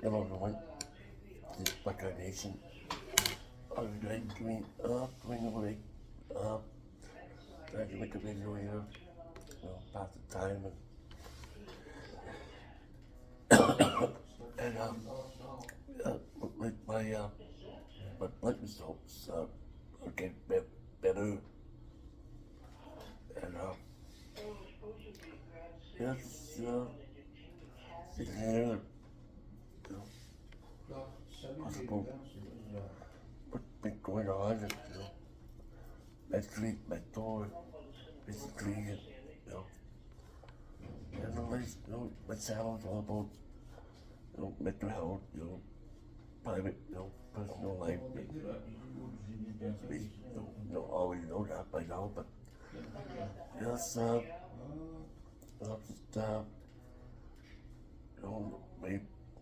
Hello everyone, this is Buckeye Nation. I would like to bring away, uh, trying to make a video here, pass the time and like my blood results, are getting better, and, yes, sitting here, possible, what's been going on, and, mentally, mental, physically, and, and my channel is all about, mental health, private, personal life. You already know that by now, but yes, just,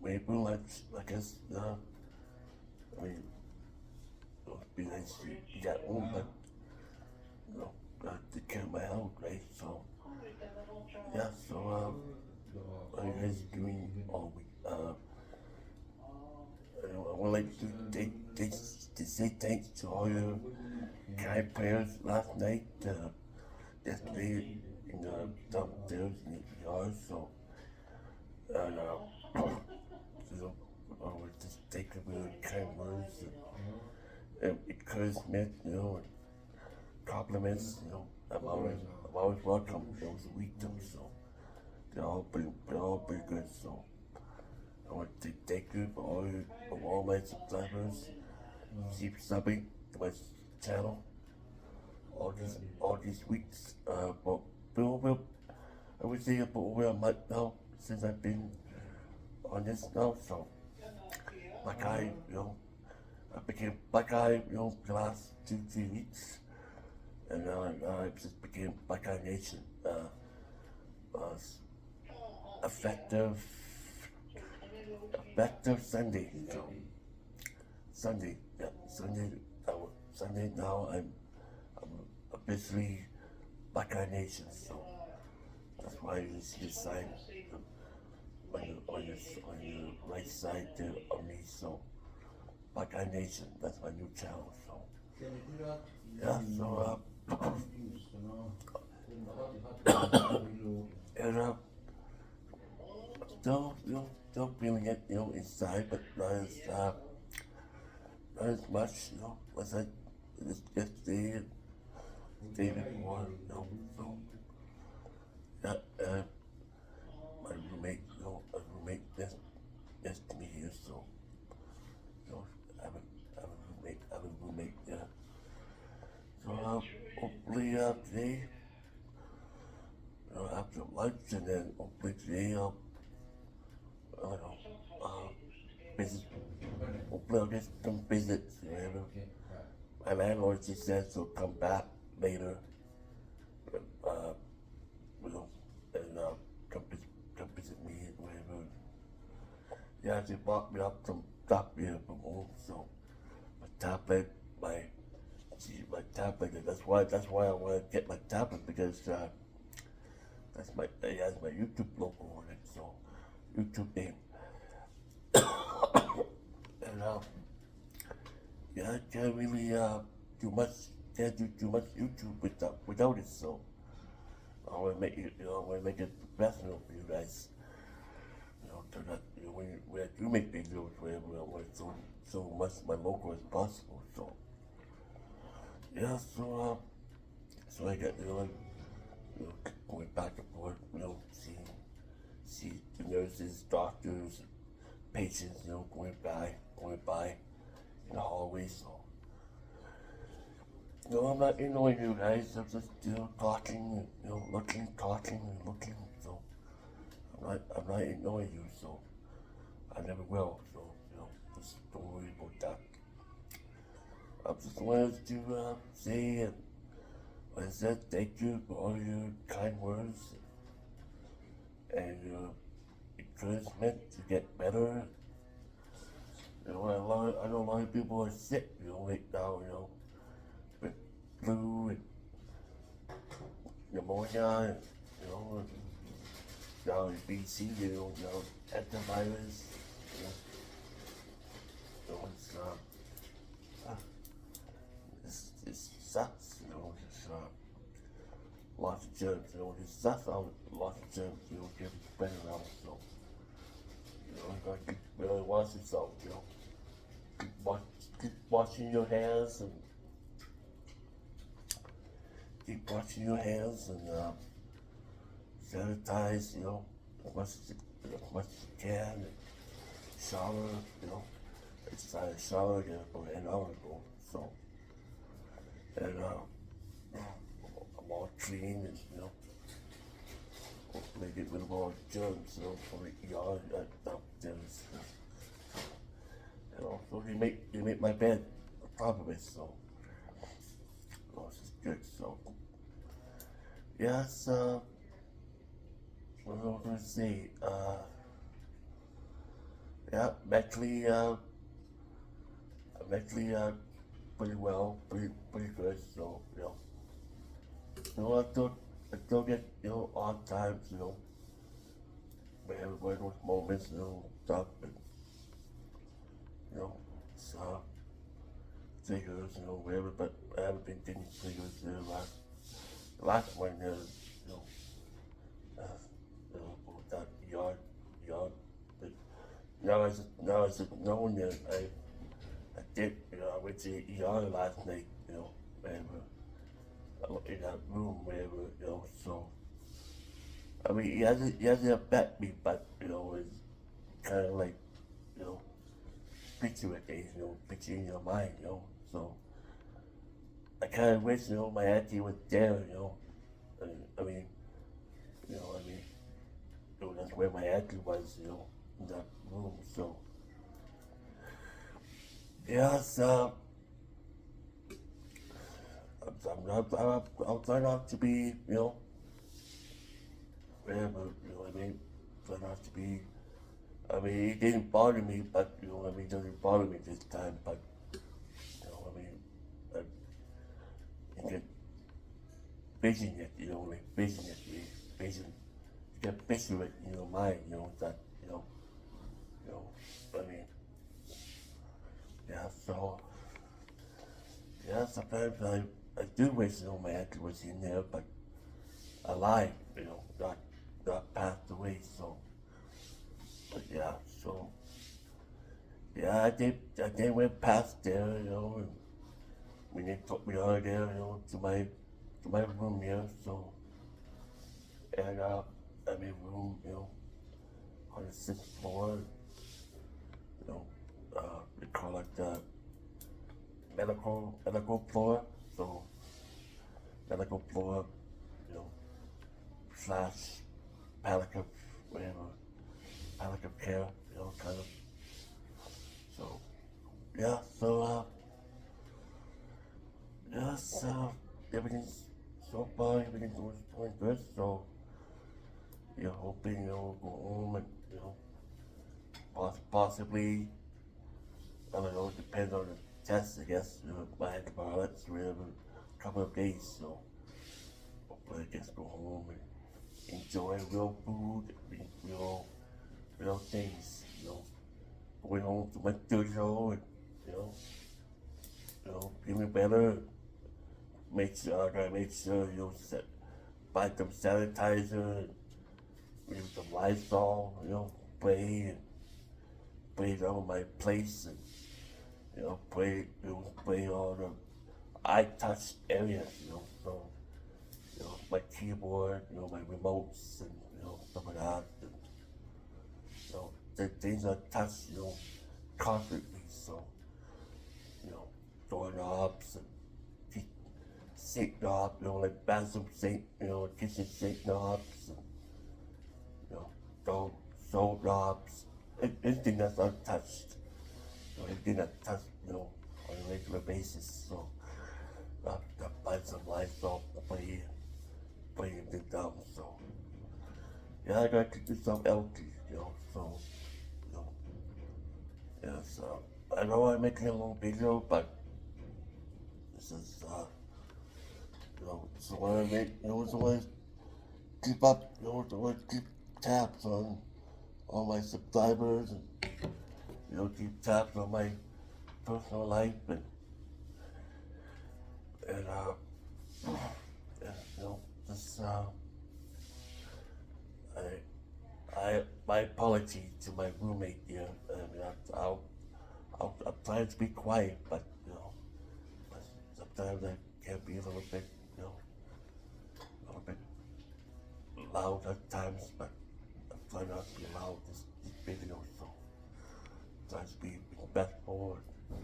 maybe like, I guess, I mean, it'd be nice to get home, but, to care of my health, right? So, yeah, so, what are you guys doing all week? I would like to say thanks to all your kind prayers last night, yesterday in the downstairs in the yard. So, and so I would just take a really kind words and encouragement, and compliments. I'm always welcome. Those weak them, so they're all pretty good. So. I want to thank you for all my subscribers. Keep subbing to my channel all these weeks. But over, I would say about over a month now since I've been on this now. So Black Eye, I became Black Eye, the last 2-3 weeks, and now I just became Black Eye Nation. Uh, effective Sunday. So Sunday, yeah, Sunday now I'm officially Buckeye Nation. So that's why you see the sign on your right side there on me. So Buckeye Nation, that's my new channel. So yeah, so and still feeling it, inside, but not as much, as I yesterday and day before, so yeah, my roommate, next to me here, so I have a roommate, yeah. So hopefully today, after lunch, and then hopefully today I don't know, visit. Hopefully I'll get some visits, my landlord just says he'll come back later, uh, and come visit me and whatever. Yeah, she bought me up some stuff here from home, so my tablet, my tablet, and that's why I want to get my tablet, because it has my YouTube logo on it, so YouTube name. And yeah, I can't really can't do too much YouTube without it, so I want to make it, I want to make it professional for you guys. So that, when I do make videos, whatever, I want to so much my logo as possible. So yeah, so I got going back and forth, see the nurses, doctors, patients, going by in the hallway. So I'm not annoying you guys. I'm just talking, talking and looking. So I'm not annoying you. So I never will. So just don't worry about that. I just wanted to say, I said thank you for all your kind words and your encouragement to get better. I know a lot of people are sick, right now, with flu and pneumonia, and, and now in BC, antivirus, germs, there's stuff out, lots of germs, get better out, so, you gotta really wash yourself, keep, wash, keep washing your hands and keep washing your hands and sanitize, as much as you can, and shower, I decided to shower again about an hour ago, so, and I'm all clean and, hopefully get rid of all the germs, from the yard upstairs. So you make my bed on top of it, so, this is good, so. Yes, what was I gonna say? Yeah, mentally, pretty well, pretty good. So, I still get, odd times, where those moments, stuff, and, it's, figures, whatever, but I haven't been getting figures the last one, about that yard, but now as it's known that I did, I went to the ER last night, whatever, in that room, whatever, so, I mean, he hasn't affected me, but, it's kind of like, picture it, picture in your mind, so, I kind of wish, my auntie was there, I mean, that's where my auntie was, in that room, so, yeah, so, I'll try not to be, whatever, try not to be, it didn't bother me, but, it doesn't bother me this time, but, I get vision it, vision, get vision it in your mind, that, yeah, so, yeah, sometimes I do wish, my auntie was in there, but alive, not passed away, so, but yeah, so, yeah, I did went past there, and when they took me out of there, to my room here, so, and, I'm in room, on the 6th floor, they call it the medical floor, so, medical floor, slash palliative, whatever, palliative care, kind of, so, yeah, so, yes, everything's, so far, everything's going good, so, hoping, go home and, possibly, I don't know, it depends on the test, I guess, my antibiotics, whatever, a couple of days, so, hopefully I just go home and enjoy real food, real things, going home to my studio and, feeling better, I gotta make sure, buy some sanitizer, use some Lysol, spray it on my place and, spray all the eye touch areas, so, my keyboard, my remotes and, stuff like that, and, the things I touch, constantly, so, doorknobs and sink knobs, like bathroom sink, kitchen sink knobs, and, stove knobs, anything that's untouched, anything that's touched, on a regular basis, so, I buy some Lysol, spray everything down, so, yeah, I gotta keep myself healthy, so, yeah, so, I know I'm making a little video, but this is, so when I make, so when I keep up, so when I keep tabs on all my subscribers and, keep tabs on my personal life and, and, just my apology to my roommate here. I mean, I'll try to be quiet, but but sometimes I can be a little bit, a little bit loud at times. But I'm trying not to be loud this video, so trying to be respectful and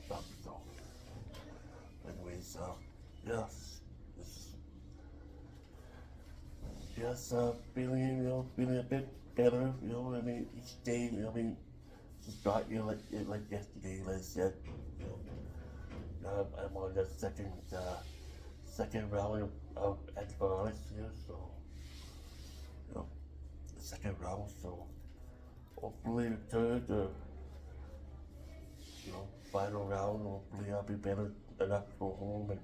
stuff. So, anyways, yes, this is just feeling a bit better. I mean, each day. I mean, just got here like yesterday, like I said. I'm on the second round of antibiotics here, so the second round. So hopefully the third, final round. Hopefully I'll be better enough to go home and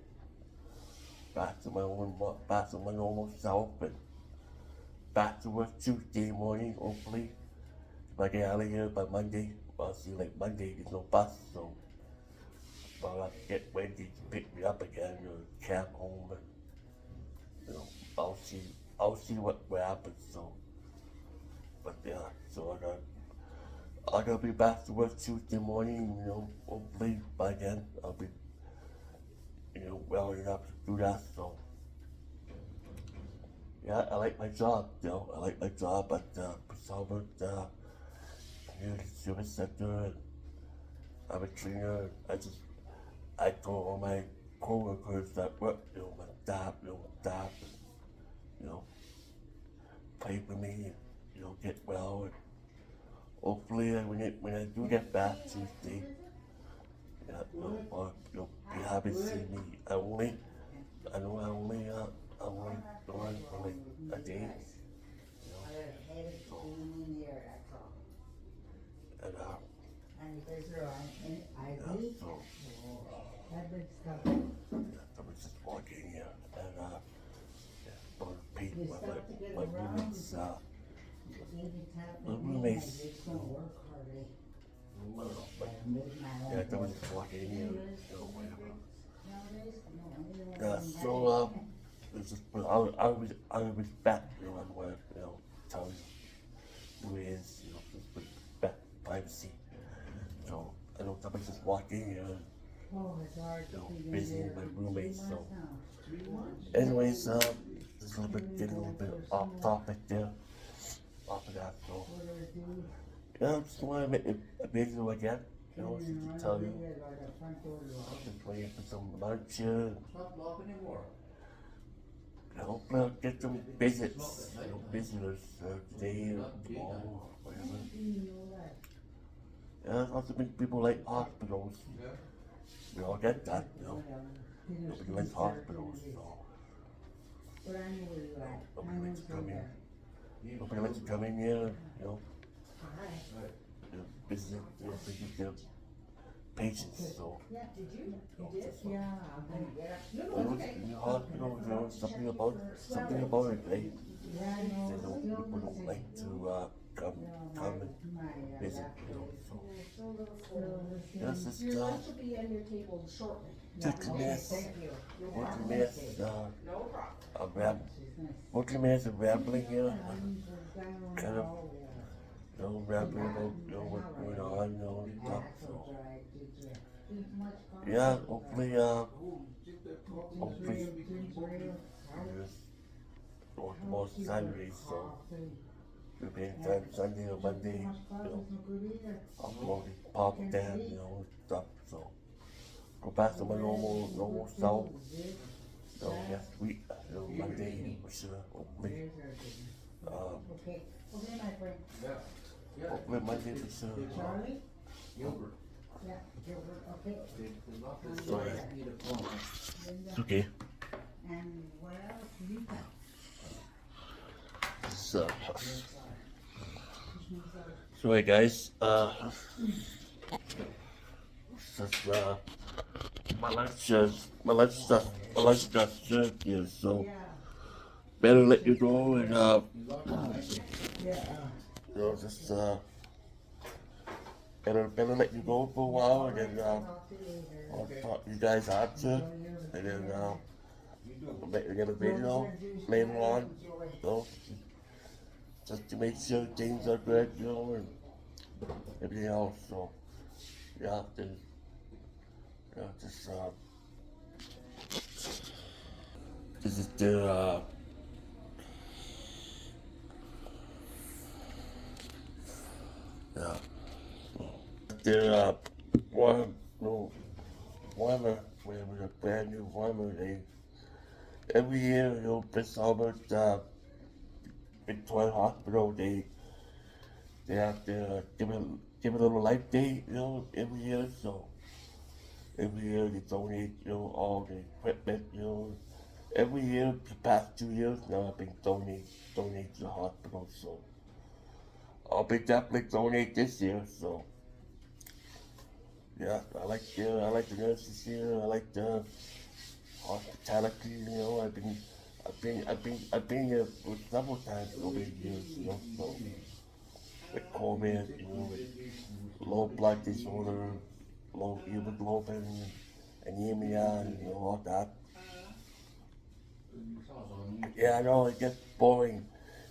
back to my normal self and back to work Tuesday morning. Hopefully, if I get out of here by Monday. I'll see like Monday there's no bus, so I'll have to get Wendy to pick me up again or cab home, and I'll see what happens. So, but yeah, so I gotta be back to work Tuesday morning. Hopefully by then I'll be well enough to do that. So yeah, I like my job. I like my job at Salbert Community Service Center, and I'm a trainer. I told all my coworkers that work, my staff, pray for me, and get well. And hopefully, when I do get back Tuesday, you'll be happy to see me. I only going for like a day. So, I was just walking here, and Pete, my roommates, I was just walking here, so it's just, I was back, I want to, tell you who is, just with back privacy. So I know somebody's just walking here, busy with my roommates. So, anyways, just getting a little bit off topic there, off of that. So, I just want to make a video again. Just to tell you, just waiting for some lunch here. Hopefully I'll get some visitors today or tomorrow or whatever. There's lots of people like hospitals. We all get that, Nobody likes hospitals, so nobody likes to come in here, visit their patients. So, hospital, something about it, right? People don't like to come and visit, so. This is minutes of rambling here, kind of, rambling about, what's going on, stuff, so. Yeah, hopefully, tomorrow's Saturday, so we'll be anytime Sunday or Monday, I'll slowly pop down, stuff, so go back to my normal self, next week, Monday, for sure, hopefully, hopefully Monday for sure, sorry, it's okay. Sorry guys, just, my lunch just served here, so better let you go and just better let you go for a while, and then I'll talk to you guys after, and then get a video later on, you know, just to make sure things are good, you know, and everything else. So, yeah, just this is yeah, their warm, no, warmer, whatever, a brand new warmer. They every year, you know, this summer, Victoria Hospital, they have to give it a little life day, you know, every year. So every year they donate, you know, all the equipment, you know. Every year, the past 2 years now, I've been donate to the hospital. So I'll be definitely donate this year. So yeah, I like the nurses here. I like the hospitality. You know, I've been here for several times over the years. You know, so with COVID, you know, with low blood disorder, low hemoglobin, anemia, and you know, all that. Yeah, I know it gets boring.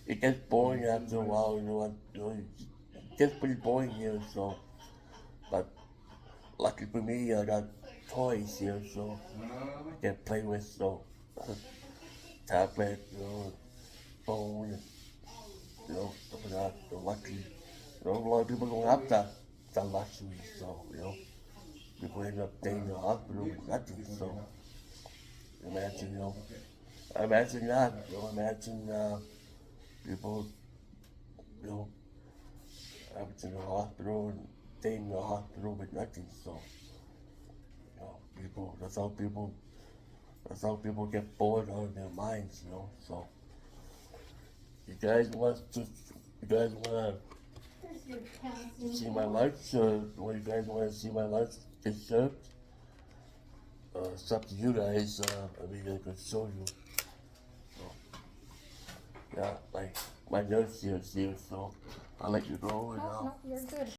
It gets boring after a while. It gets pretty boring here. So, but lucky for me, I got toys here, so I can play with. So, tablet, phone, and, stuff like that. So lucky. A lot of people don't have that luxury. So, people end up staying in the hospital with nothing. So, imagine, imagine that. Imagine people, you know, having to the hospital and staying in the hospital with nothing. So, people, that's how people get bored out of their minds. So, you guys want to, you guys want to see my lunch, or you guys want to see my lunch get served? It's up to you guys. I could show you. Yeah, like my nurse here is here, so I'll let you go and No, you're good.